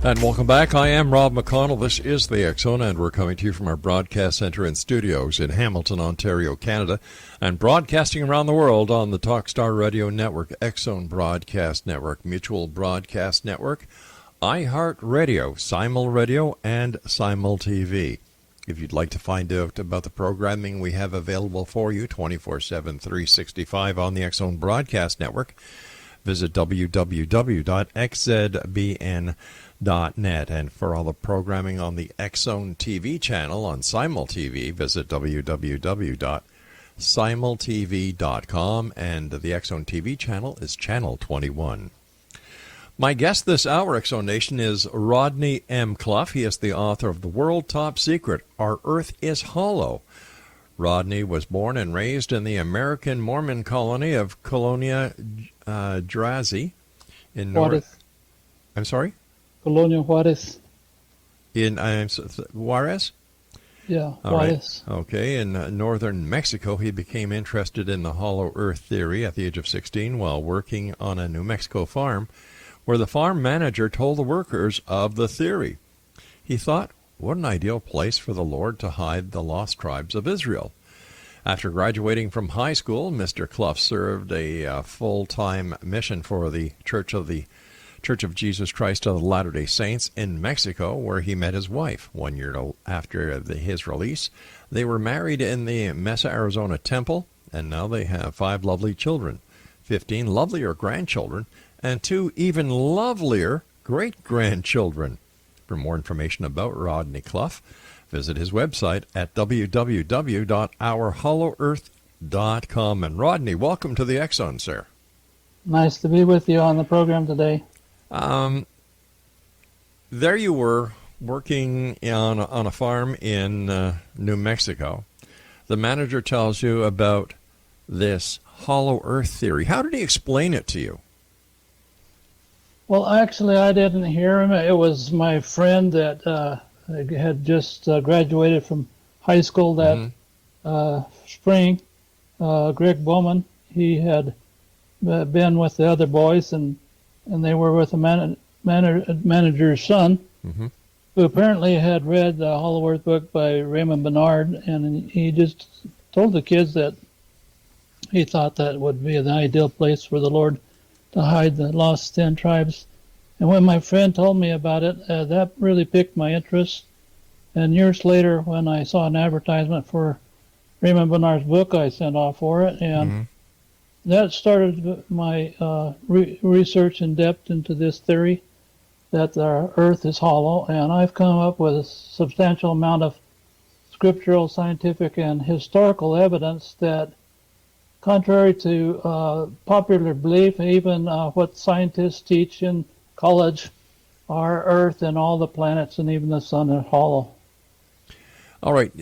And welcome back. I am Rob McConnell. This is the X Zone, and we're coming to you from our broadcast center and studios in Hamilton, Ontario, Canada, and broadcasting around the world on the Talkstar Radio Network, X Zone Broadcast Network, Mutual Broadcast Network, iHeartRadio, Simul Radio, and Simul TV. If you'd like to find out about the programming we have available for you 24/7, 365 on the X Zone Broadcast Network, visit www.xzbn.net. And for all the programming on the X Zone TV channel on Simul TV, visit www.simultv.com. And the X Zone TV channel is channel 21. My guest this hour, X Zone Nation, is Rodney M. CLUFF. He is the author of The World Top Secret, Our Earth is Hollow. Rodney was born and raised in the American Mormon colony of Colonia Juarez in I'm sorry? Colonia Juarez. In Juarez? Yeah, Juarez. Right. Okay, in northern Mexico, he became interested in the hollow earth theory at the age of 16 while working on a New Mexico farm, where the farm manager told the workers of the theory. He thought, what an ideal place for the Lord to hide the lost tribes of Israel. After graduating from high school, Mr. CLUFF served a full-time mission for the Church of Jesus Christ of the Latter-day Saints in Mexico, where he met his wife. 1 year after his release, they were married in the Mesa, Arizona temple, and now they have 5 lovely children, 15 lovelier grandchildren, and 2 even lovelier great-grandchildren. For more information about Rodney CLUFF, visit his website at www.ourhollowearth.com. And Rodney, welcome to the X Zone, sir. Nice to be with you on the program today. There you were, working on a farm in New Mexico. The manager tells you about this hollow earth theory. How did he explain it to you? Well, actually, I didn't hear him. It was my friend that had just graduated from high school that spring, Greg Bowman. He had been with the other boys, and they were with the manager's son, who apparently had read the Hollow Earth book by Raymond Bernard, and he just told the kids that he thought that would be the ideal place for the Lord to hide the lost 10 tribes. And when my friend told me about it, that really piqued my interest. And years later, when I saw an advertisement for Raymond Bernard's book, I sent off for it, and that started my research in depth into this theory that the earth is hollow, and I've come up with a substantial amount of scriptural, scientific, and historical evidence that, contrary to popular belief, even what scientists teach in college, our Earth and all the planets and even the sun are hollow. All right.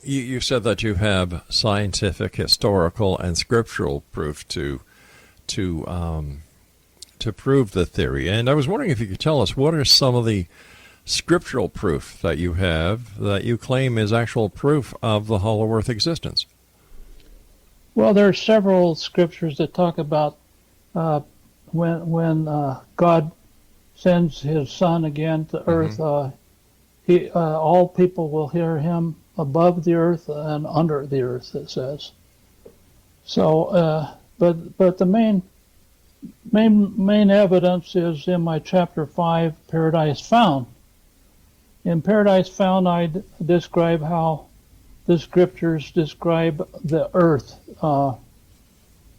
You said that you have scientific, historical, and scriptural proof to prove the theory. And I was wondering if you could tell us, what are some of the scriptural proof that you have that you claim is actual proof of the hollow earth existence? Well, there are several scriptures that talk about when God sends his son again to earth, all people will hear him above the earth and under the earth, it says. So, but the main evidence is in my chapter 5, Paradise Found. In Paradise Found, I describe how the scriptures describe the earth. The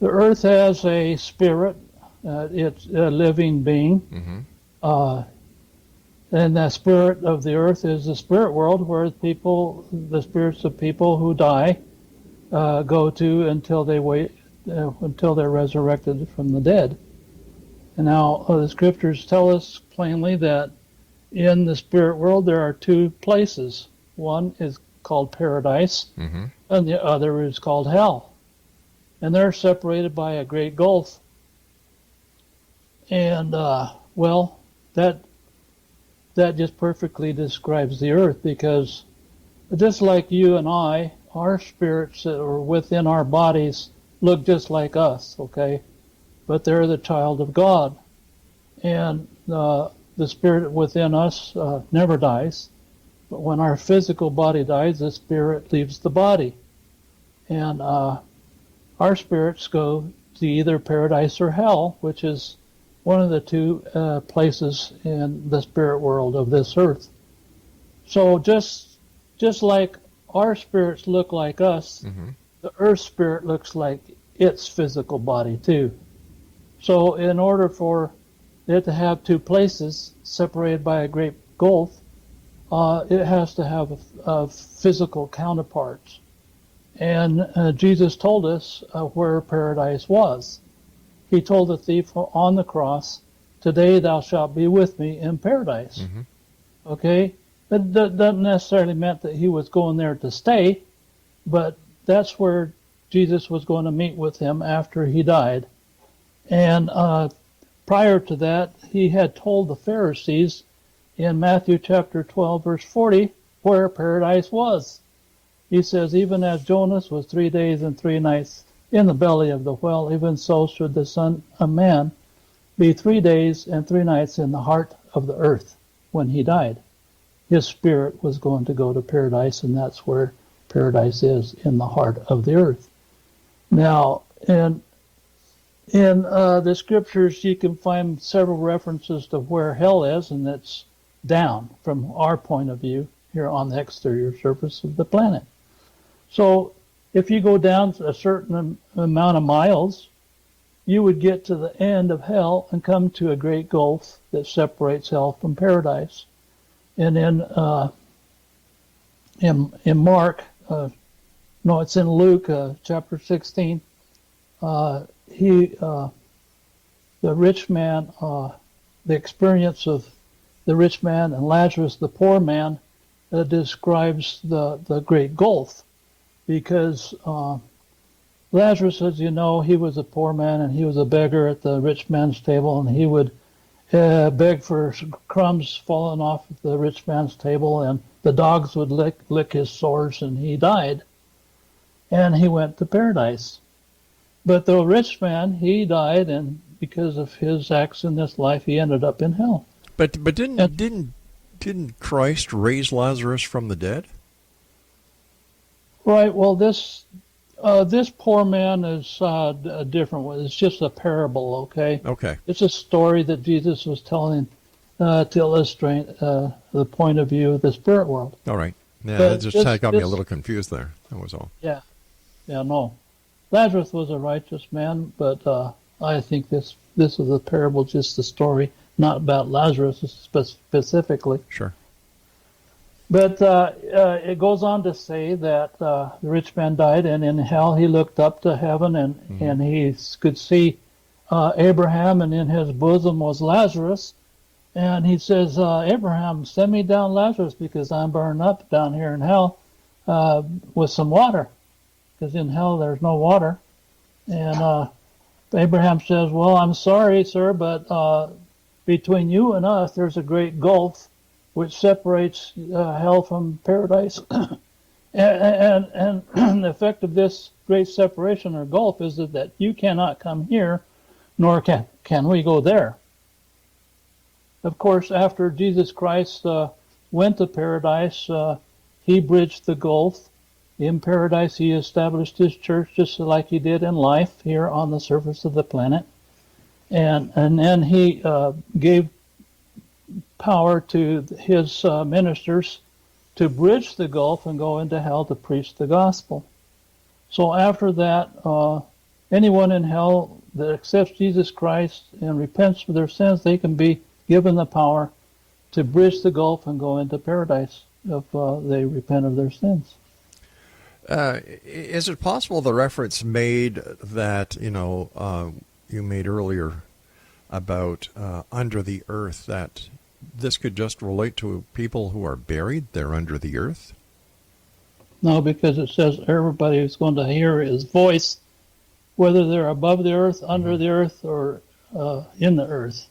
earth has a spirit. It's a living being. And the spirit of the earth is the spirit world, where the spirits of people who die go to until they're resurrected from the dead. And now the scriptures tell us plainly that in the spirit world there are 2 places. One is called paradise, and the other is called hell. And they're separated by a great gulf. And, well, that just perfectly describes the earth, because just like you and I, our spirits that are within our bodies look just like us, okay? But they're the child of God. And the spirit within us never dies. But when our physical body dies, the spirit leaves the body. And our spirits go to either paradise or hell, which is one of the two places in the spirit world of this earth. So just like our spirits look like us, the earth spirit looks like its physical body too. So in order for it to have two places separated by a great gulf, it has to have physical counterparts. And Jesus told us where paradise was. He told the thief on the cross, "Today thou shalt be with me in paradise." Okay? That doesn't necessarily mean that he was going there to stay, but that's where Jesus was going to meet with him after he died. And prior to that, he had told the Pharisees in Matthew chapter 12, verse 40, where paradise was. He says, "Even as Jonas was 3 days and 3 nights in the belly of the whale, even so should the Son of Man be 3 days and 3 nights in the heart of the earth." When he died, his spirit was going to go to paradise, and that's where paradise is, in the heart of the earth. Now, in the scriptures, you can find several references to where hell is, and it's down from our point of view here on the exterior surface of the planet. So if you go down a certain amount of miles, you would get to the end of hell and come to a great gulf that separates hell from paradise. And in Mark, it's in Luke chapter 16. The rich man, the experience of the rich man and Lazarus, the poor man, describes the great gulf, because Lazarus, as you know, he was a poor man and he was a beggar at the rich man's table, and he would beg for crumbs falling off the rich man's table, and the dogs would lick his sores, and he died, and he went to paradise. But the rich man, he died, and because of his acts in this life, he ended up in hell. But didn't Christ raise Lazarus from the dead? Right. Well, this poor man is a different one. It's just a parable. Okay. Okay. It's a story that Jesus was telling to illustrate the point of view of the spirit world. All right. Yeah, But that just got me a little confused there. That was all. Yeah. Yeah. No. Lazarus was a righteous man, but I think this is a parable, just a story, not about Lazarus specifically. Sure. But it goes on to say that the rich man died, and in hell he looked up to heaven, and he could see Abraham, and in his bosom was Lazarus. And he says, "Abraham, send me down Lazarus, because I'm burned up down here in hell with some water." Because in hell there's no water. And Abraham says, "Well, I'm sorry, sir, but between you and us there's a great gulf which separates hell from paradise." and the effect of this great separation or gulf is that you cannot come here, nor can we go there. Of course, after Jesus Christ went to paradise, he bridged the gulf. In paradise, he established his church just like he did in life here on the surface of the planet. And then he gave power to his ministers to bridge the gulf and go into hell to preach the gospel. So after that, anyone in hell that accepts Jesus Christ and repents for their sins, they can be given the power to bridge the gulf and go into paradise if they repent of their sins. Is it possible the reference made that, you made earlier about under the earth, that this could just relate to people who are buried? They're under the earth? No, because it says everybody who's going to hear his voice, whether they're above the earth, under the earth, or in the earth.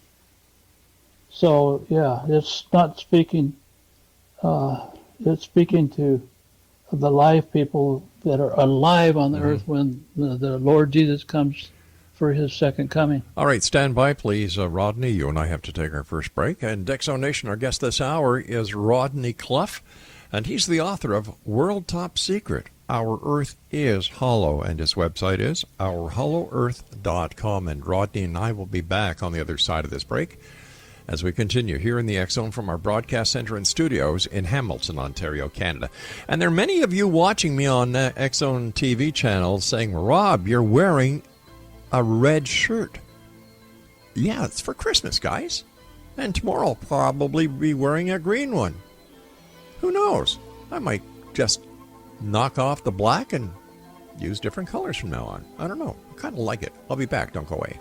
So, yeah, it's not speaking, it's speaking to the live people that are alive on the earth when the Lord Jesus comes for his second coming. All right, stand by, please, Rodney. You and I have to take our first break. And Exo Nation, our guest this hour is Rodney CLUFF, and he's the author of World Top Secret, Our Earth is Hollow, and his website is ourhollowEarth.com. And Rodney and I will be back on the other side of this break as we continue here in the X Zone from our broadcast center and studios in Hamilton, Ontario, Canada. And there are many of you watching me on X Zone TV channels saying, Rob, you're wearing a red shirt. Yeah, it's for Christmas, guys. And tomorrow I'll probably be wearing a green one. Who knows? I might just knock off the black and use different colors from now on. I don't know. I kind of like it. I'll be back. Don't go away.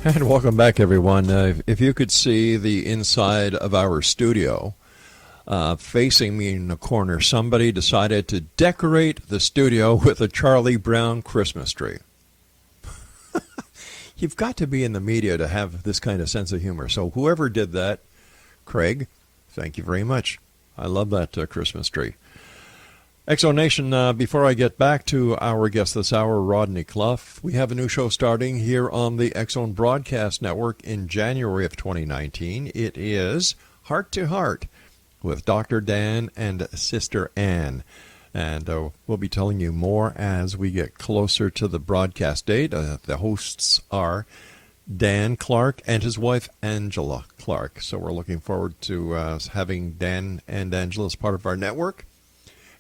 And welcome back, everyone. If you could see the inside of our studio, facing me in the corner, somebody decided to decorate the studio with a Charlie Brown Christmas tree. You've got to be in the media to have this kind of sense of humor. So whoever did that, Craig, thank you very much. I love that Christmas tree. Exo Nation, before I get back to our guest this hour, Rodney CLUFF, we have a new show starting here on the X Zone Broadcast Network in January of 2019. It is Heart to Heart with Dr. Dan and Sister Ann. And we'll be telling you more as we get closer to the broadcast date. The hosts are Dan Clark and his wife, Angela Clark. So we're looking forward to having Dan and Angela as part of our network.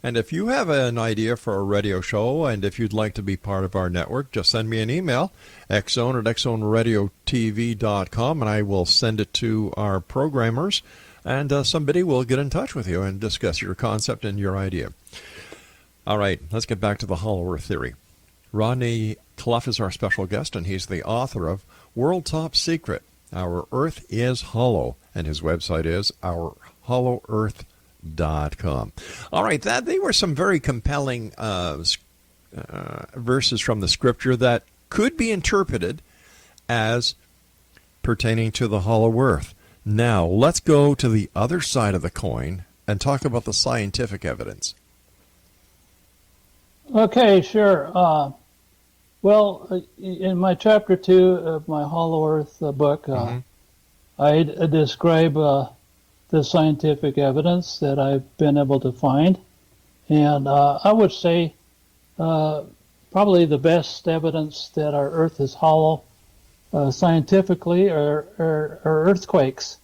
And if you have an idea for a radio show, and if you'd like to be part of our network, just send me an email, xzone@xzoneradiotv.com, and I will send it to our programmers, and somebody will get in touch with you and discuss your concept and your idea. All right, let's get back to the Hollow Earth theory. Rodney CLUFF is our special guest, and he's the author of World Top Secret, Our Earth is Hollow, and his website is ourhollowEarth.com. All right, they were some very compelling verses from the scripture that could be interpreted as pertaining to the hollow earth. Now, let's go to the other side of the coin and talk about the scientific evidence. Okay, sure. Well, in my chapter 2 of my Hollow Earth book, I describe the scientific evidence that I've been able to find. And I would say probably the best evidence that our Earth is hollow scientifically are earthquakes.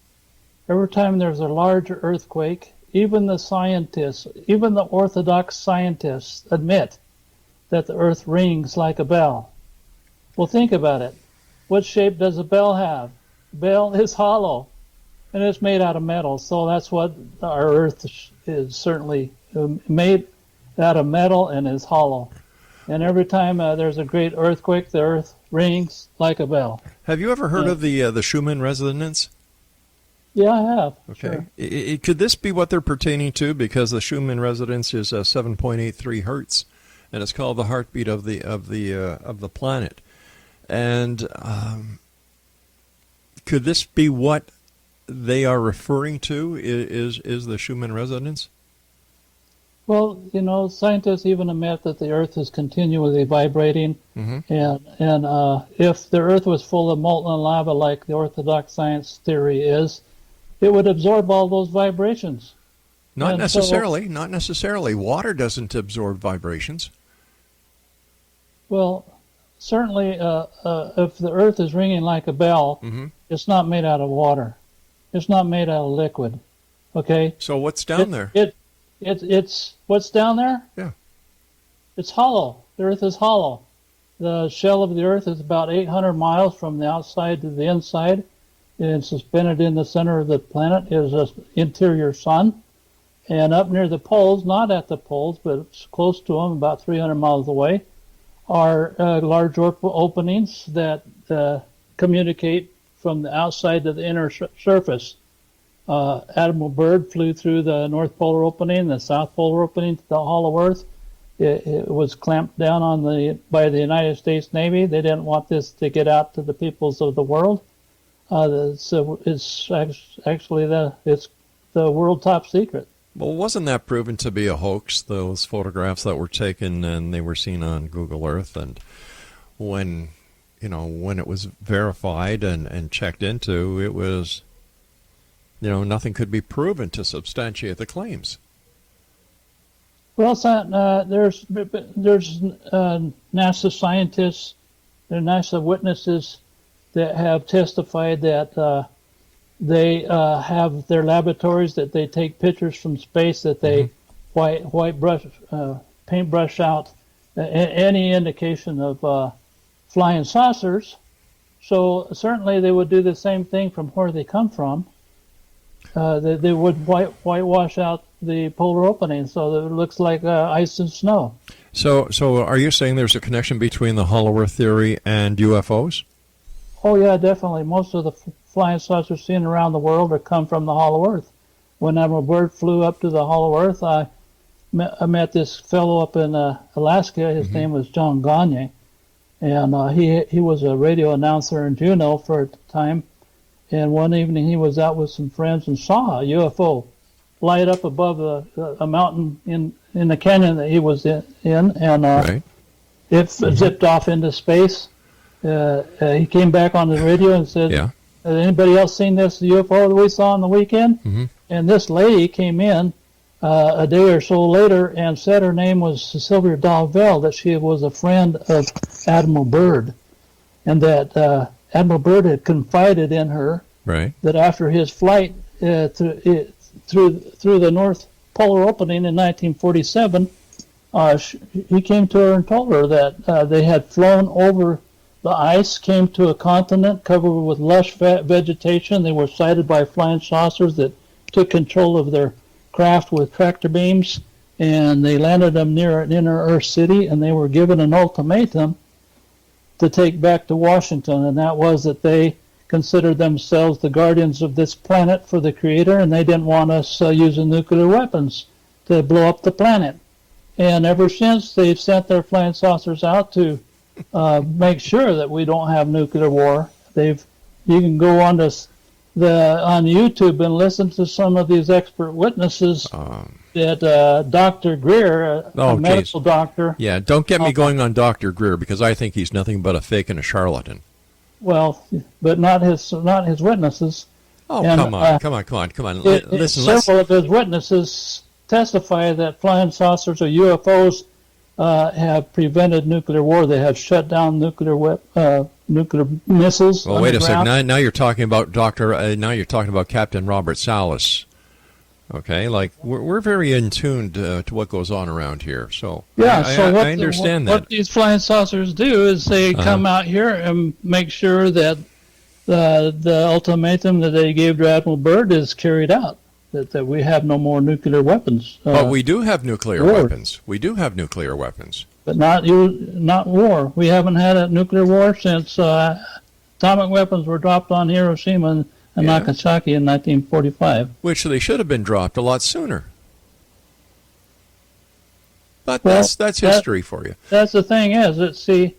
Every time there's a large earthquake, even the scientists, even the orthodox scientists admit that the Earth rings like a bell. Well, think about it. What shape does a bell have? The bell is hollow. And it's made out of metal, so that's what our Earth is certainly made out of metal and is hollow. And every time there's a great earthquake, the Earth rings like a bell. Have you ever heard of the Schumann resonance? Yeah, I have. Okay. Sure. Could this be what they're pertaining to? Because the Schumann resonance is 7.83 hertz, and it's called the heartbeat of the planet. And could this be what they are referring to is the Schumann resonance? Well, scientists even admit that the Earth is continually vibrating, and if the Earth was full of molten lava like the orthodox science theory is, it would absorb all those vibrations. Not necessarily. Water doesn't absorb vibrations. Well, certainly, if the Earth is ringing like a bell, it's not made out of water. It's not made out of liquid. Okay. So what's down there? It's what's down there? Yeah. It's hollow. The Earth is hollow. The shell of the Earth is about 800 miles from the outside to the inside. And suspended in the center of the planet is an interior sun. And up near the poles, not at the poles, but close to them, about 300 miles away, are large openings that communicate from the outside to the inner surface. Admiral Byrd flew through the North Polar opening, the South Polar opening to the Hollow Earth. It was clamped down on by the United States Navy. They didn't want this to get out to the peoples of the world. So it's actually it's the world top secret. Well, wasn't that proven to be a hoax, those photographs that were taken and they were seen on Google Earth? And when it was verified and checked into, it was, nothing could be proven to substantiate the claims. Well, there's NASA scientists, there are NASA witnesses that have testified that they have their laboratories, that they take pictures from space, that they paintbrush out any indication of flying saucers. So certainly they would do the same thing from where they come from. They would whitewash out the polar opening so that it looks like ice and snow. So are you saying there's a connection between the Hollow Earth theory and UFOs? Oh yeah, definitely. Most of the flying saucers seen around the world come from the Hollow Earth. When Admiral Byrd flew up to the Hollow Earth, I met this fellow up in Alaska. His name was John Gagne, and he was a radio announcer in Juneau for a time. And one evening he was out with some friends and saw a UFO light up above a mountain in the canyon that he was in, and Right. it zipped off into space. He came back on the radio and said, Yeah. "Has anybody else seen this UFO that we saw on the weekend?" Mm-hmm. And this lady came in a day or so later and said her name was Sylvia Dalvell, that she was a friend of Admiral Byrd, and that Admiral Byrd had confided in her Right. that after his flight through the North Polar opening in 1947, he came to her and told her that they had flown over the ice, came to a continent covered with lush vegetation. They were sighted by flying saucers that took control of their craft with tractor beams, and they landed them near an inner Earth city, and they were given an ultimatum to take back to Washington, and that was that they considered themselves the guardians of this planet for the Creator, and they didn't want us using nuclear weapons to blow up the planet. And ever since, they've sent their flying saucers out to make sure that we don't have nuclear war. You can go on YouTube and listen to some of these expert witnesses that Dr. Greer, a medical doctor. Yeah, don't get me going on Dr. Greer, because I think he's nothing but a fake and a charlatan. Well, but not his witnesses. Oh, and, come on. Listen, several of his witnesses testify that flying saucers or UFOs have prevented nuclear war. They have shut down nuclear missiles. Well, wait a second. Now you're talking about now you're talking about Captain Robert Salas. Okay, like we're very in tune to what goes on around here. So yeah, I understand that. What these flying saucers do is they come out here and make sure that the ultimatum that they gave to Admiral Byrd is carried out. That we have no more nuclear weapons. But we do have nuclear weapons. We do have nuclear weapons. But not war. We haven't had a nuclear war since atomic weapons were dropped on Hiroshima and Nagasaki in 1945. Which they should have been dropped a lot sooner. But that's history for you. That's the thing is that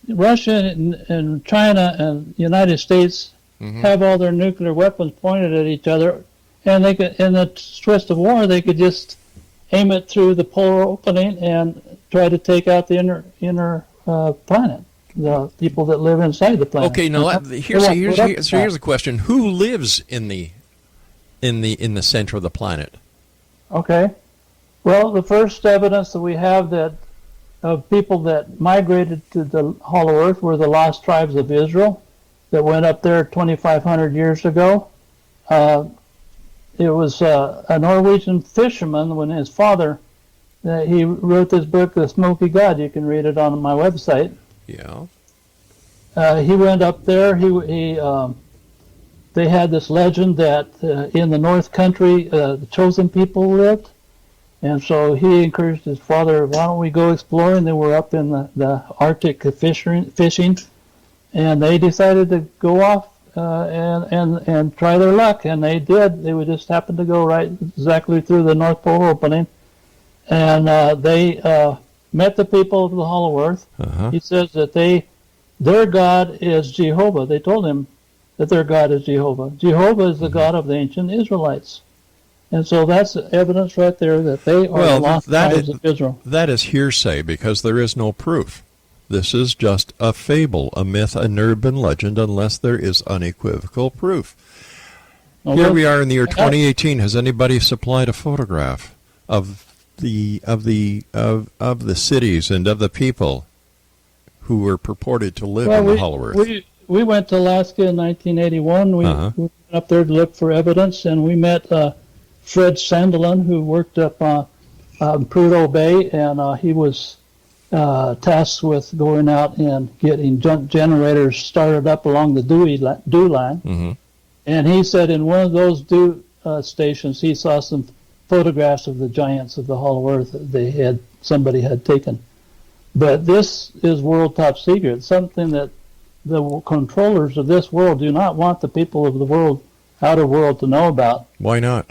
Russia and China and the United States have all their nuclear weapons pointed at each other, and they could, in the twist of war, they could just aim it through the polar opening and try to take out the inner planet, the people that live inside the planet. Okay, now here's the question: who lives in the center of the planet? Okay, well, the first evidence that we have of people that migrated to the Hollow Earth were the lost tribes of Israel that went up there 2,500 years ago. It was a Norwegian fisherman when his father, he wrote this book, The Smoky God. You can read it on my website. Yeah. He went up there. They had this legend that in the North Country, the chosen people lived, And so he encouraged his father, why don't we go exploring? They were up in the Arctic fishing, and they decided to go off and try their luck, and they did. They would just happen to go right exactly through the North Pole opening, and they met the people of the Hollow Earth. Uh-huh. He says that their God is Jehovah. They told him that their God is Jehovah. Jehovah is the God of the ancient Israelites. And so that's evidence right there that they are lost tribes of Israel. That is hearsay because there is no proof. This is just a fable, a myth, an urban legend, unless there is unequivocal proof. Here we are in the year 2018. Has anybody supplied a photograph of the cities and of the people who were purported to live in the Hollow Earth? We went to Alaska in 1981. We went up there to look for evidence, and we met Fred Sandelin, who worked up on Prudhoe Bay, and he was tasked with going out and getting generators started up along the dew line. Mm-hmm. And he said in one of those dew stations, he saw some photographs of the giants of the Hollow Earth that somebody had taken. But this is world top secret, something that the controllers of this world do not want the people of the outer world to know about. Why not?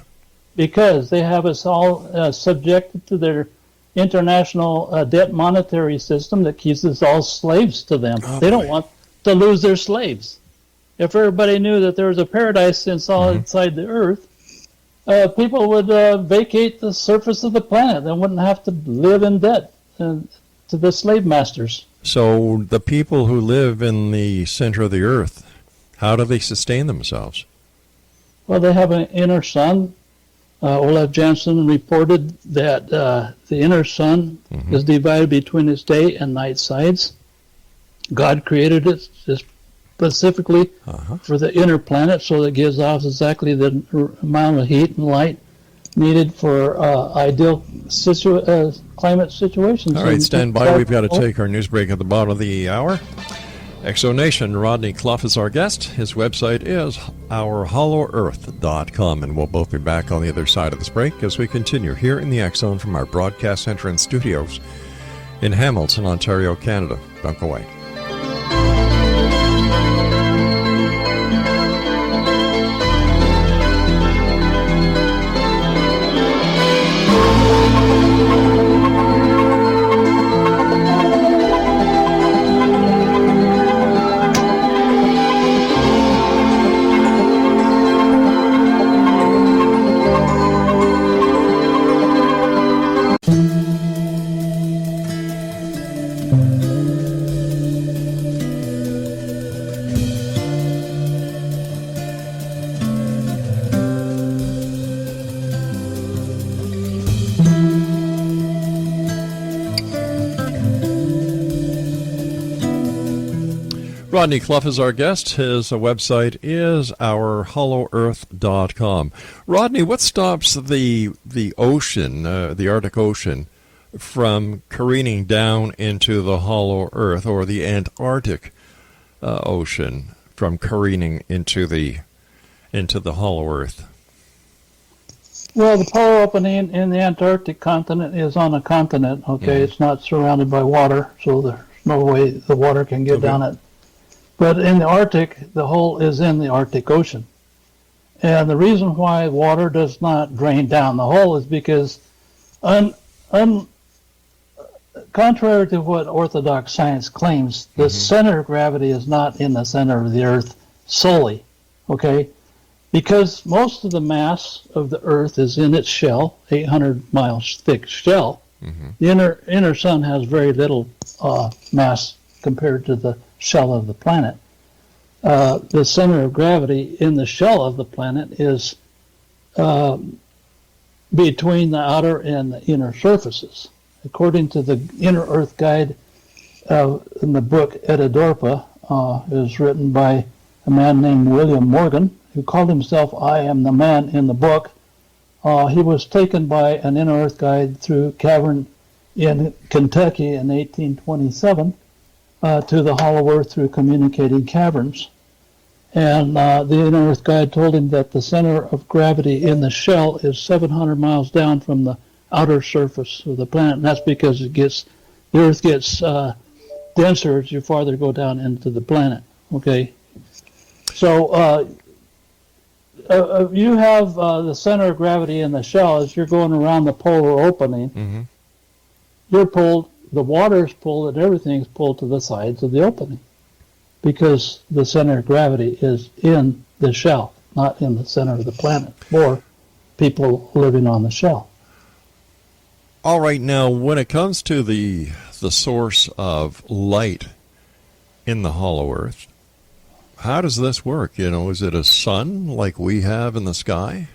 Because they have us all subjected to their international debt monetary system that keeps us all slaves to them. They don't want to lose their slaves. If everybody knew that there was a paradise inside the earth, people would vacate the surface of the planet and wouldn't have to live in debt to the slave masters. So the people who live in the center of the earth, how do they sustain themselves? Well, they have an inner sun. Olaf Janssen reported that the inner sun is divided between its day and night sides. God created it specifically for the inner planet, so that it gives off exactly the amount of heat and light needed for ideal climate situations. All right, stand by. We've got to take our news break at the bottom of the hour. Exonation, Rodney CLUFF is our guest. His website is ourhollowearth.com, and we'll both be back on the other side of this break as we continue here in the X Zone from our broadcast center and studios in Hamilton, Ontario, Canada. Don't go away. Rodney CLUFF is our guest. His website is ourhollowearth.com. Rodney, what stops the ocean, the Arctic Ocean, from careening down into the Hollow Earth, or the Antarctic Ocean from careening into the Hollow Earth? Well, the polar opening in the Antarctic continent is on a continent. Okay, it's not surrounded by water, so there's no way the water can get down it. But in the Arctic, the hole is in the Arctic Ocean. And the reason why water does not drain down the hole is because, contrary to what Orthodox science claims, the center of gravity is not in the center of the Earth solely, okay? Because most of the mass of the Earth is in its shell, 800 miles thick shell. The inner sun has very little mass compared to the shell of the planet. The center of gravity in the shell of the planet is between the outer and the inner surfaces. According to the Inner Earth Guide in the book Edidorpa, is written by a man named William Morgan, who called himself I Am the Man in the book. He was taken by an Inner Earth Guide through cavern in Kentucky in 1827 to the Hollow Earth through communicating caverns. And the Inner Earth Guide told him that the center of gravity in the shell is 700 miles down from the outer surface of the planet, and that's because the Earth gets denser as you farther go down into the planet. Okay, so you have the center of gravity in the shell as you're going around the polar opening. Mm-hmm. You're pulled, the water is pulled, and everything's pulled to the sides of the opening because the center of gravity is in the shell, not in the center of the planet, or people living on the shell. All right, now when it comes to the source of light in the hollow earth, how does this work? You know, is it a sun like we have in the sky?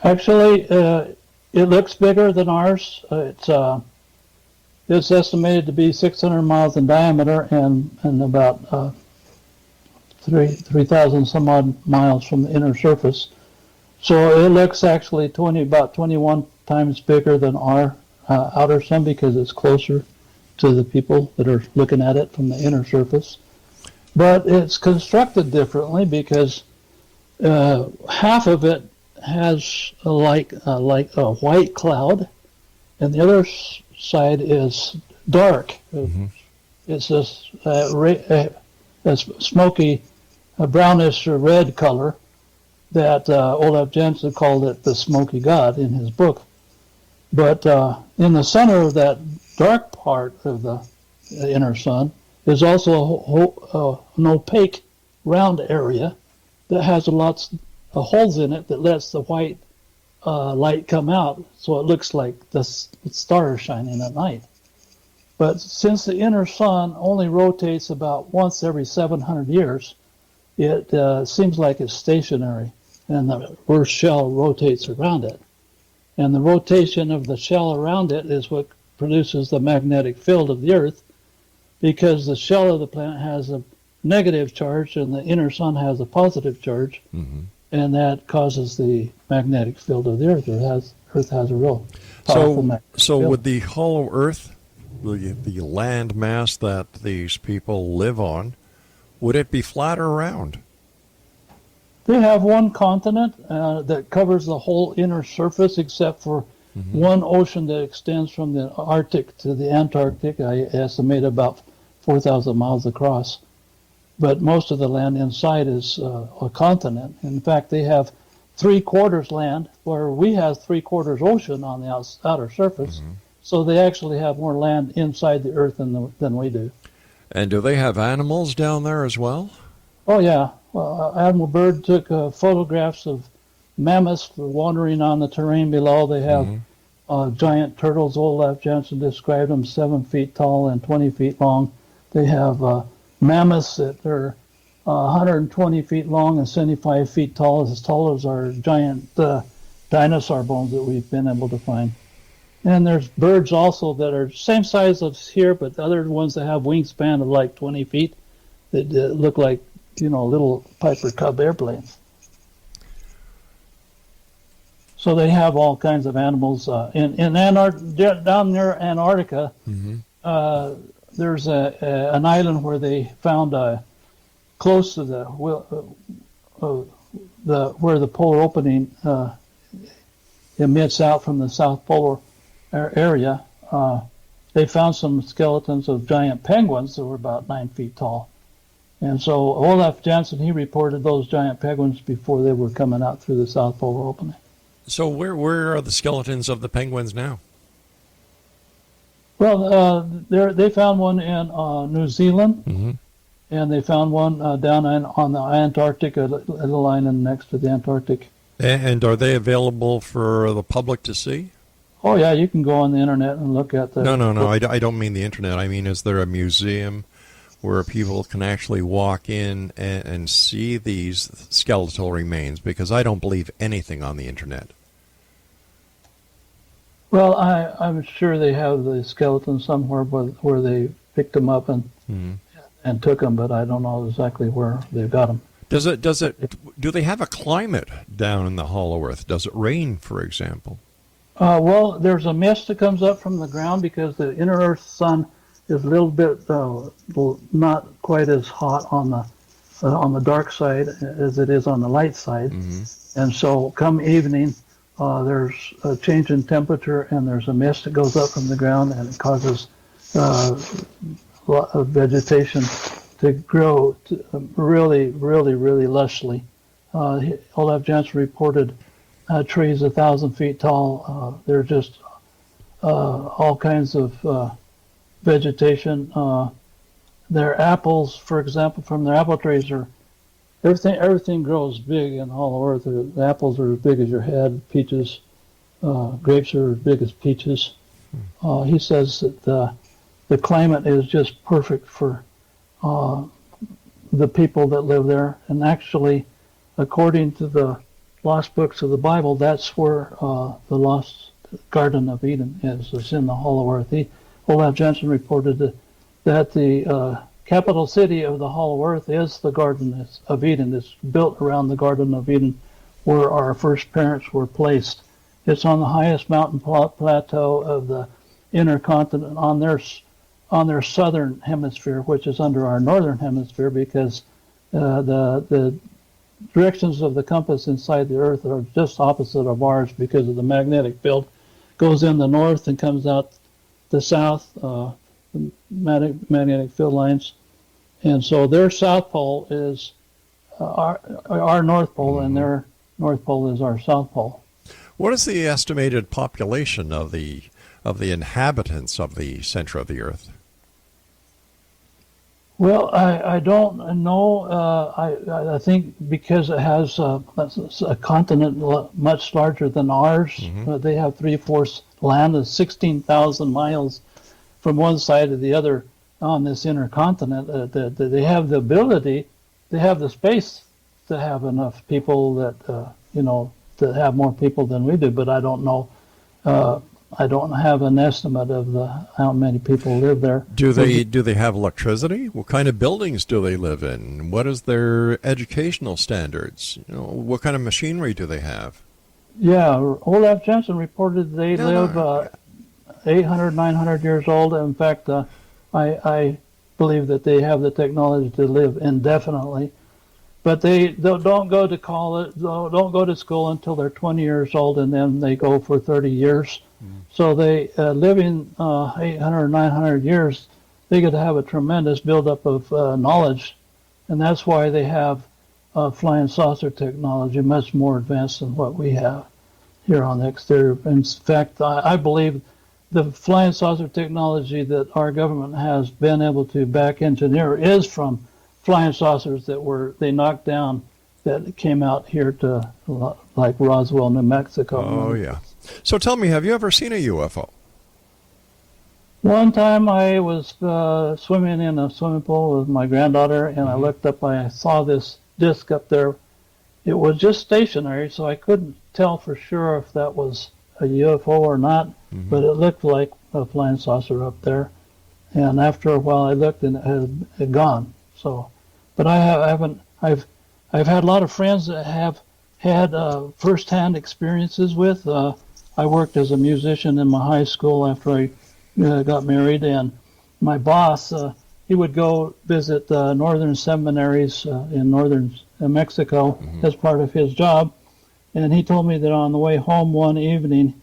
Actually, it looks bigger than ours. It's estimated to be 600 miles in diameter and about 3,000 some odd miles from the inner surface. So it looks actually about 21 times bigger than our outer sun because it's closer to the people that are looking at it from the inner surface. But it's constructed differently because half of it has like a white cloud, and the other side is dark. Mm-hmm. It's this smoky, brownish red color that Olaf Jensen called it the smoky god in his book. But in the center of that dark part of the inner sun is also an opaque round area that has lots of holes in it that lets the white light come out, so it looks like the stars shining at night. But since the inner sun only rotates about once every 700 years, it seems like it's stationary, and the Earth shell rotates around it. And the rotation of the shell around it is what produces the magnetic field of the Earth, because the shell of the planet has a negative charge and the inner sun has a positive charge, mm-hmm. and that causes the magnetic field of the Earth. Earth has a real powerful magnetic field. With the hollow Earth, the land mass that these people live on, would it be flat or round? They have one continent that covers the whole inner surface except for mm-hmm. one ocean that extends from the Arctic to the Antarctic. I estimate about 4,000 miles across. But most of the land inside is a continent. In fact, they have 3/4 land, where we have 3/4 ocean on the outer surface. Mm-hmm. So they actually have more land inside the Earth than we do. And do they have animals down there as well? Oh, yeah. Well, Admiral Byrd took photographs of mammoths wandering on the terrain below. They have mm-hmm. Giant turtles. Olaf Jensen described them 7 feet tall and 20 feet long. They have mammoths that are 120 feet long and 75 feet tall as our giant dinosaur bones that we've been able to find. And there's birds also that are same size as here, but other ones that have wingspan of like 20 feet that look like, little Piper Cub airplanes. So they have all kinds of animals. In down near Antarctica, mm-hmm. There's an island where they found close to where the polar opening emits out from the South Polar area. They found some skeletons of giant penguins that were about 9 feet tall. And so Olaf Jensen, he reported those giant penguins before they were coming out through the South Polar opening. So where are the skeletons of the penguins now? Well, they found one in New Zealand, mm-hmm. and they found one down on the Antarctic, a little island next to the Antarctic. And are they available for the public to see? Oh, yeah, you can go on the internet and look at the... No, I don't mean the internet. I mean, is there a museum where people can actually walk in and see these skeletal remains? Because I don't believe anything on the internet. Well, I'm sure they have the skeletons somewhere where they picked them up and took them, but I don't know exactly where they've got them. Do they have a climate down in the hollow earth? Does it rain, for example? Well, there's a mist that comes up from the ground because the inner Earth sun is a little bit not quite as hot on the dark side as it is on the light side, mm-hmm. and so come evening, there's a change in temperature and there's a mist that goes up from the ground and it causes vegetation to grow really, really, really lushly. Olaf Jensen reported trees 1,000 feet tall. They're just all kinds of vegetation. Their apples, for example, from their apple trees are everything grows big in Hollow Earth. The apples are as big as your head. Peaches, grapes are as big as peaches. He says that the climate is just perfect for the people that live there. And actually, according to the lost books of the Bible, that's where the lost Garden of Eden is. It's in the Hollow Earth. Olaf Jensen reported that the capital city of the Hollow Earth is the Garden of Eden. It's built around the Garden of Eden where our first parents were placed. It's on the highest mountain plateau of the inner continent on their southern hemisphere, which is under our northern hemisphere, because the directions of the compass inside the Earth are just opposite of ours because of the magnetic field. Goes in the north and comes out the south, the magnetic field lines. And so their south pole is our north pole, and their north pole is our south pole. What is the estimated population of the inhabitants of the center of the Earth? Well, I don't know. I think because it has a continent much larger than ours, they have 3/4 land, is 16,000 miles from one side to the other on this inner continent. They have the ability, they have the space to have enough people that to have more people than we do. But I don't know. I don't have an estimate of how many people live there. Do they have electricity? What kind of buildings do they live in? What is their educational standards? What kind of machinery do they have? Yeah, Olaf Jensen reported they live 800, 900 years old. In fact, I believe that they have the technology to live indefinitely. But they don't go to college, don't go to school until they're 20 years old, and then they go for 30 years. So they living 800, 900 years, they get to have a tremendous buildup of knowledge, and that's why they have flying saucer technology much more advanced than what we have here on the exterior. In fact, I believe the flying saucer technology that our government has been able to back engineer is from flying saucers that they knocked down that came out here to like Roswell, New Mexico. Oh, yeah. So tell me, have you ever seen a UFO? One time I was swimming in a swimming pool with my granddaughter, and I looked up, I saw this disc up there. It was just stationary, so I couldn't tell for sure if that was a UFO or not, but it looked like a flying saucer up there. And after a while I looked, and it had gone. So, but I've had a lot of friends that have had first-hand experiences with. I worked as a musician in my high school after I got married, and my boss, he would go visit northern seminaries in northern Mexico as part of his job, and he told me that on the way home one evening,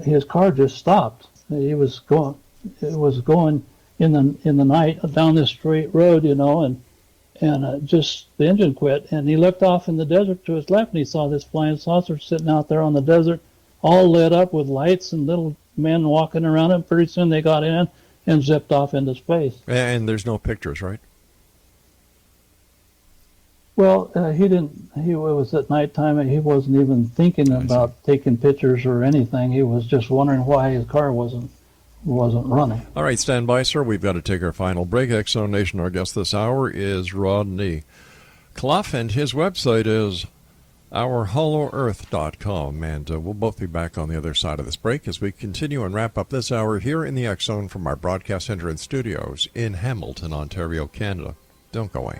his car just stopped. It was going in the night down this straight road, and just the engine quit, and he looked off in the desert to his left, and he saw this flying saucer sitting out there on the desert, all lit up with lights and little men walking around it. Pretty soon they got in and zipped off into space. And there's no pictures, right? Well, it was at nighttime, and he wasn't even thinking about taking pictures or anything. He was just wondering why his car wasn't running. All right, stand by, sir. We've got to take our final break. X-Zone Nation, our guest this hour is Rodney CLUFF, and his website is ourhollowearth.com. And we'll both be back on the other side of this break as we continue and wrap up this hour here in the X-Zone from our broadcast center and studios in Hamilton, Ontario, Canada. Don't go away.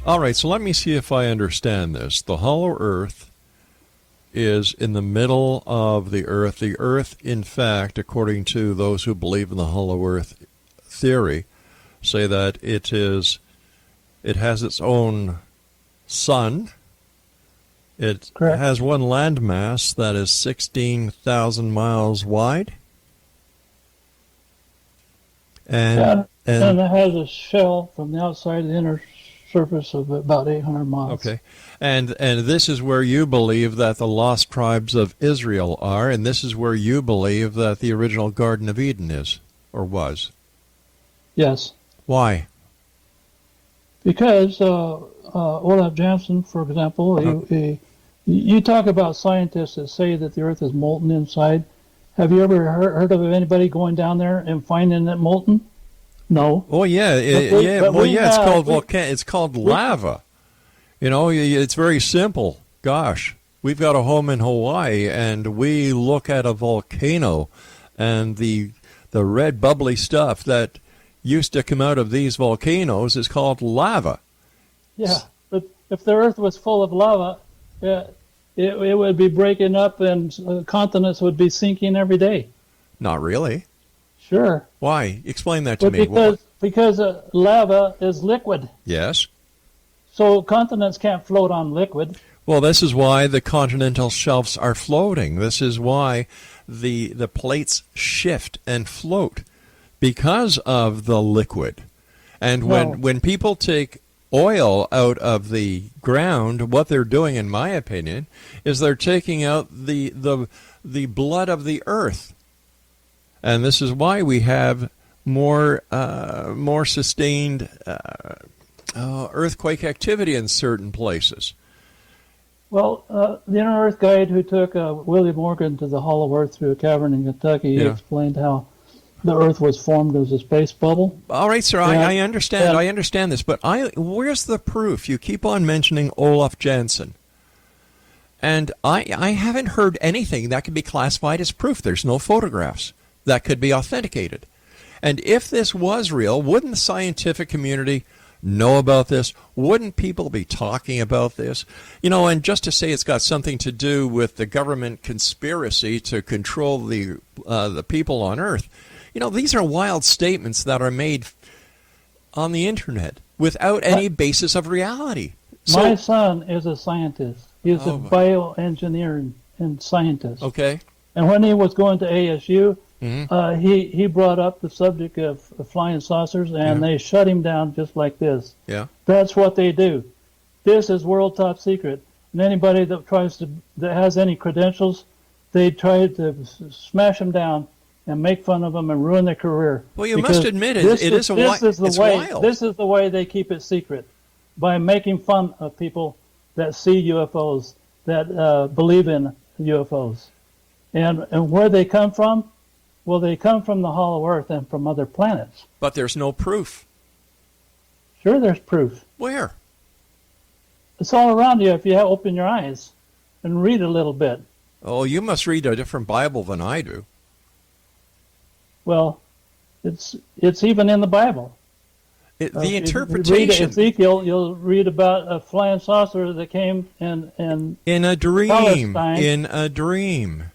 All right, so let me see if I understand this. The hollow earth is in the middle of the earth. The earth, in fact, according to those who believe in the hollow earth theory, say that it has its own sun. It Correct. has one landmass that is 16,000 miles wide. And it has a shell from the outside, the inner surface of about 800 miles. Okay. And this is where you believe that the lost tribes of Israel are, and this is where you believe that the original Garden of Eden is, or was. Yes. Why? Because Olaf Jansen, for example, you talk about scientists that say that the earth is molten inside. Have you ever heard of anybody going down there and finding it molten? No. Oh yeah, it's called lava. You know, it's very simple. Gosh, we've got a home in Hawaii, and we look at a volcano, and the red bubbly stuff that used to come out of these volcanoes is called lava. Yeah, but if the earth was full of lava, it would be breaking up, and continents would be sinking every day. Not really. Sure. Why? Explain that to me. Because lava is liquid. Yes. So continents can't float on liquid. Well, this is why the continental shelves are floating. This is why the plates shift and float, because of the liquid. And when people take oil out of the ground, what they're doing, in my opinion, is they're taking out the blood of the earth. And this is why we have more sustained earthquake activity in certain places. Well, the Inner Earth guide who took William Morgan to the Hollow Earth through a cavern in Kentucky, he explained how the Earth was formed as a space bubble. All right, sir, I understand. I understand this, but where's the proof? You keep on mentioning Olaf Jansen. And I haven't heard anything that could be classified as proof. There's no photographs that could be authenticated. And if this was real, wouldn't the scientific community know about this? Wouldn't people be talking about this? You know, and just to say it's got something to do with the government conspiracy to control the people on Earth, you know, these are wild statements that are made on the internet without any basis of reality. My son is a scientist. He's a bioengineer and scientist. Okay. And when he was going to ASU, he brought up the subject of flying saucers, and they shut him down just like this. Yeah. That's what they do. This is world top secret. And anybody that has any credentials, they try to smash them down and make fun of them and ruin their career. Well, you must admit it's wild. This is the way they keep it secret, by making fun of people that see UFOs, that believe in UFOs. And where they come from? Well, they come from the hollow earth and from other planets. But there's no proof. Sure, there's proof. Where? It's all around you if you open your eyes and read a little bit. Oh, you must read a different Bible than I do. Well, it's even in the Bible. The interpretation. If you read Ezekiel, you'll read about a flying saucer that came in a dream. Palestine. In a dream.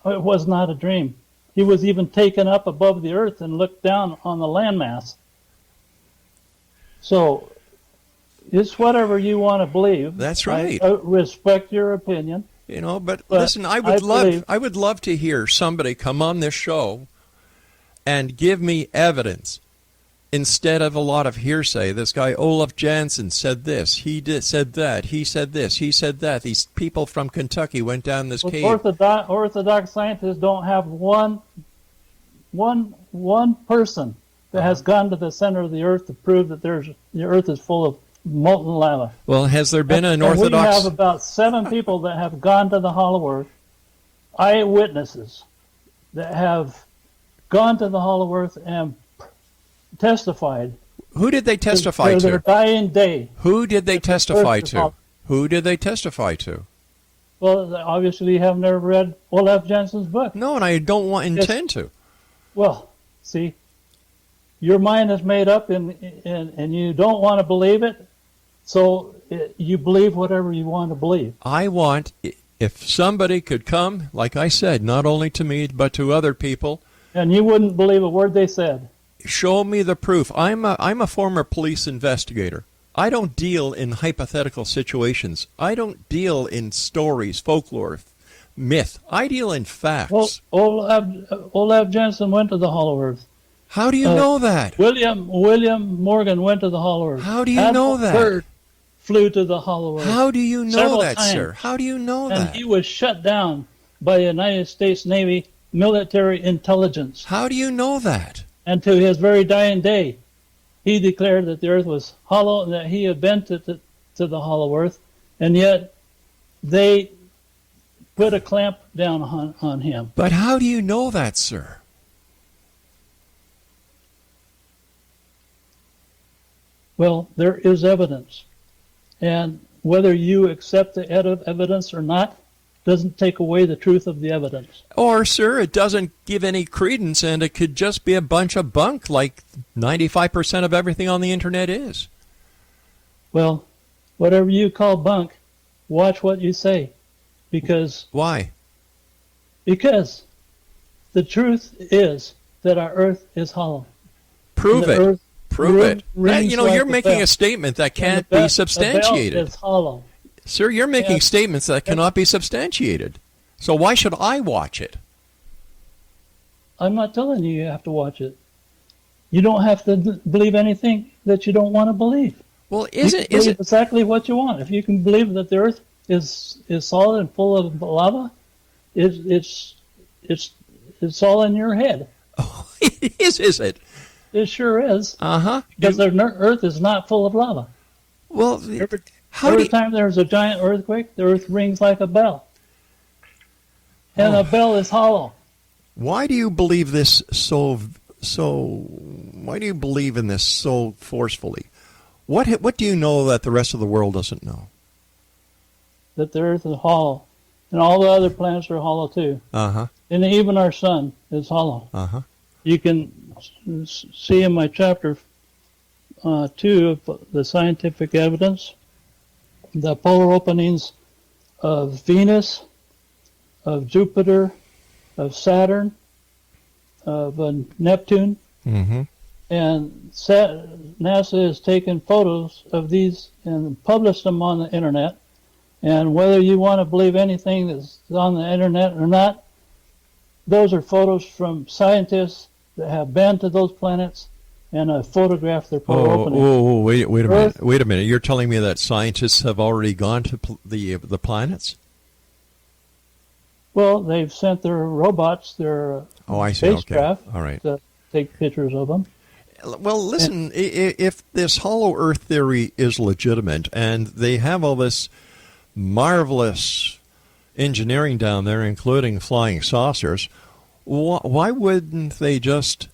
It was not a dream. He was even taken up above the earth and looked down on the landmass. So it's whatever you want to believe. That's right. I respect your opinion. You know, but listen, I would love to hear somebody come on this show and give me evidence instead of a lot of hearsay. This guy Olaf Jansen said this, said that, he said this, he said that. These people from Kentucky went down this cave. Orthodox scientists don't have one person that has gone to the center of the earth to prove that the earth is full of molten lava. Well, has there been an Orthodox? We have about 7 people that have gone to the hollow earth, eyewitnesses that have gone to the hollow earth and testified. Who did they testify to? Their dying day. Who did they testify to? Who did they testify to? Well, obviously you have never read Olaf Jansen's book. No, and I don't intend to. Well, see, your mind is made up and you don't want to believe it, So you believe whatever you want to believe. I want, if somebody could come, like I said, not only to me, but to other people. And you wouldn't believe a word they said. Show me the proof. I'm a former police investigator. I don't deal in hypothetical situations. I don't deal in stories, folklore, myth. I deal in facts. Well, Olaf Jensen went to the Hollow Earth. How do you know that? William Morgan went to the Hollow Earth. How do you know that? Byrd flew to the Hollow Earth. How do you know several that, times. sir? How do you know And that? he was shut down by the United States Navy military intelligence. How do you know that? And to his very dying day, he declared that the earth was hollow and that he had been to the Hollow Earth, and yet they put a clamp down on him. But how do you know that, sir? Well, there is evidence. And whether you accept the evidence or not doesn't take away the truth of the evidence. Or, sir, it doesn't give any credence, and it could just be a bunch of bunk like 95% of everything on the internet is. Well, whatever you call bunk, watch what you say. Because Why? Because the truth is that our earth is hollow. Prove it. Prove it. rings That, like you're a making bell. a statement that And can't the bell- be substantiated. The bell is hollow. Sir, you're making Yes. statements that cannot be substantiated. So why should I watch it? I'm not telling you have to watch it. You don't have to believe anything that you don't want to believe. Well, You is can it believe exactly what you want? If you can believe that the earth is solid and full of lava, it's all in your head. Oh, it is it? It sure is. Uh-huh. Because the earth is not full of lava. Well, Every time there's a giant earthquake, the earth rings like a bell. And a bell is hollow. why do you believe this why do you believe in this so forcefully? What do you know that the rest of the world doesn't know? That the earth is hollow. And all the other planets are hollow too. Uh-huh. And even our sun is hollow. Uh-huh. You can see in my chapter 2 of the scientific evidence, the polar openings of Venus, of Jupiter, of Saturn, of Neptune, Mm-hmm. and NASA has taken photos of these and published them on the internet. And whether you want to believe anything that's on the internet or not, those are photos from scientists that have been to those planets and have photographed their polar openings. Wait a minute. Wait a minute. You're telling me that scientists have already gone to the planets? Well, they've sent their robots, their I see. spacecraft, Okay. All right. to take pictures of them. Well, listen, if this hollow earth theory is legitimate and they have all this marvelous engineering down there, including flying saucers, why wouldn't they just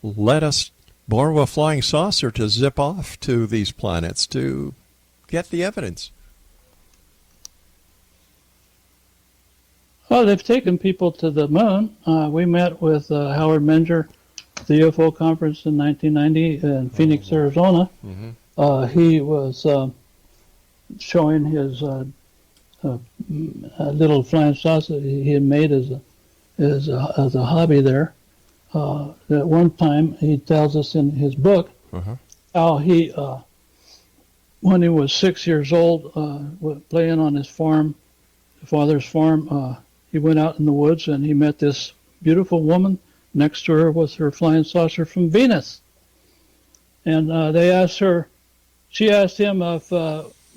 let us borrow a flying saucer to zip off to these planets to get the evidence? Oh, they've taken people to the moon. We met with Howard Menger at the UFO conference in 1990 in Phoenix, Arizona. Mm-hmm. He was showing his little flying saucer he had made as a hobby there. At one time, he tells us in his book how he, when he was 6 years old, playing on his farm, father's farm, he went out in the woods and he met this beautiful woman. Next to her was her flying saucer from Venus. And she asked him if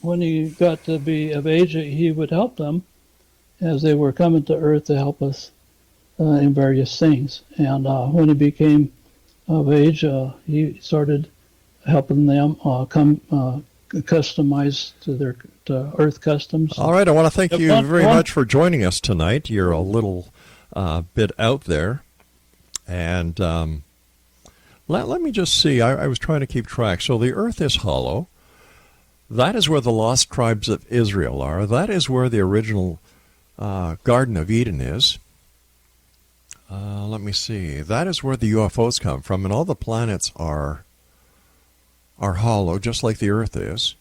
when he got to be of age, he would help them as they were coming to Earth to help us in various things. And when he became of age, he started helping them customize to Earth customs. All right, I want to thank you very much for joining us tonight. You're a little bit out there. And let me just see. I was trying to keep track. So the earth is hollow. That is where the lost tribes of Israel are. That is where the original Garden of Eden is. Let me see. That is where the UFOs come from. And all the planets are hollow, just like the earth is.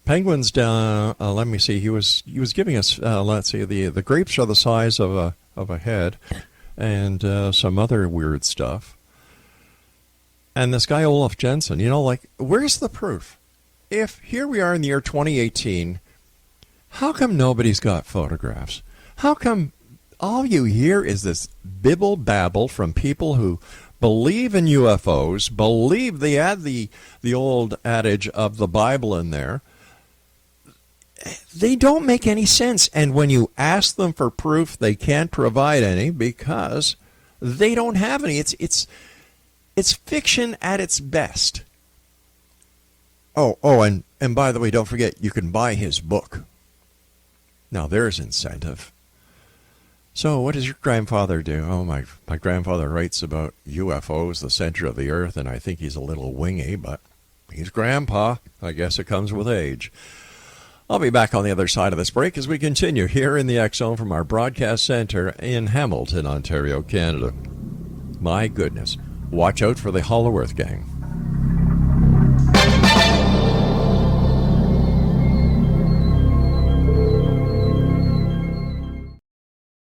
Penguins down. Let me see. He was giving us. Let's see. The grapes are the size of a head, and some other weird stuff. And this guy Olaf Jensen, where's the proof? If here we are in the year 2018, how come nobody's got photographs? How come all you hear is this bibble babble from people who believe in UFOs, believe they add the old adage of the Bible in there? They don't make any sense. And when you ask them for proof, they can't provide any because they don't have any. It's fiction at its best. And by the way, don't forget, you can buy his book. Now, there's incentive. So what does your grandfather do? Oh, my grandfather writes about UFOs, the center of the earth, and I think he's a little wingy, but he's grandpa. I guess it comes with age. I'll be back on the other side of this break as we continue here in the X Zone from our broadcast center in Hamilton, Ontario, Canada. My goodness. Watch out for the Hollow Earth Gang.